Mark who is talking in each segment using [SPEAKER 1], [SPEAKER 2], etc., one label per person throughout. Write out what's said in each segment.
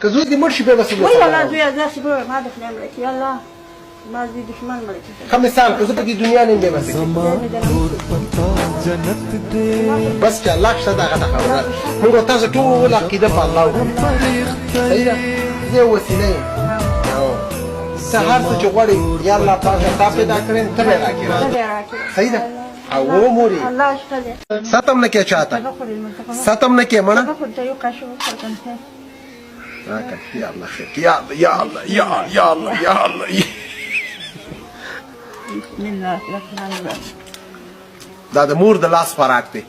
[SPEAKER 1] که زوی دې مړ شي بیا به څه
[SPEAKER 2] وایي والله زویه داسې به ما د خدای مړه کړي الله ما زوی دښمن مړه کړي
[SPEAKER 1] ښه مثال که زه په دې دنیا نه یم بیا به څه بس چې الله شته دا غټه خبره ده موږ او تاسو ټول عقیده په الله وکړو صحیح ده زه یو وسیله یم ته هر څه چې غواړې یا الله پاکه تا پیدا کړې ته به یې راکړې صحیح ده او مورې
[SPEAKER 2] الله شته دی
[SPEAKER 1] ستم نه کې چاته ستم نه کې مړه یا الله خیر یا الله یا الله یا الله یا الله
[SPEAKER 2] بسم الله الرحمن الرحیم
[SPEAKER 1] دا د مور د لاس خوراک دی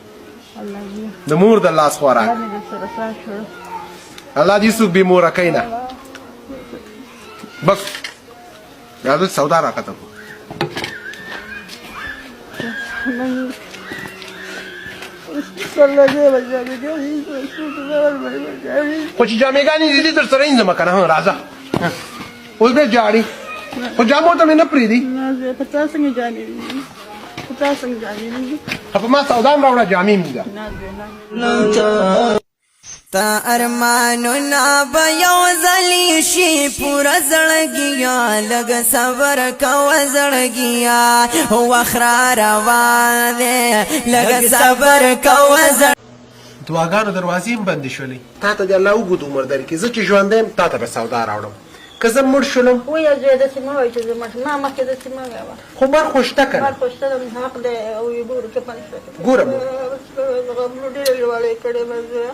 [SPEAKER 1] د مور د لاس خوراک الله دې څوک بې موره کوي نه بس یا زه سودا راکته خو چې جامېګانې دي در سره اینځم که نه راځه اوس بیا جاړي خو جامو ته مې نه پرېږدي
[SPEAKER 2] په تا څنګه جامې ویني په تا څنګه جامې ویني
[SPEAKER 1] په ما سودا هم راوړه جامې مې ده
[SPEAKER 3] تا ارمانونه به یو ځلې شي پوره زړګیا لږ صبر کوه زړګیا وخت را روان دی لږ صبر کوه
[SPEAKER 1] دعاګانو دروازې هم بندې شولې تا ته دې الله اوږد عمر درکړي زه چې ژوندی یم تا ته به سودا راوړم که زه مړ شولم
[SPEAKER 2] وایه زویه داسې مه وایه چې زه مړ شم ما مخکې داسې مه وایه
[SPEAKER 1] خو مر خو شته که
[SPEAKER 2] مر
[SPEAKER 1] نه
[SPEAKER 2] خو شته ده حق دی او یې ګورو که پنځه
[SPEAKER 1] ګورم
[SPEAKER 2] ډېرې لوړې کړې مې زویه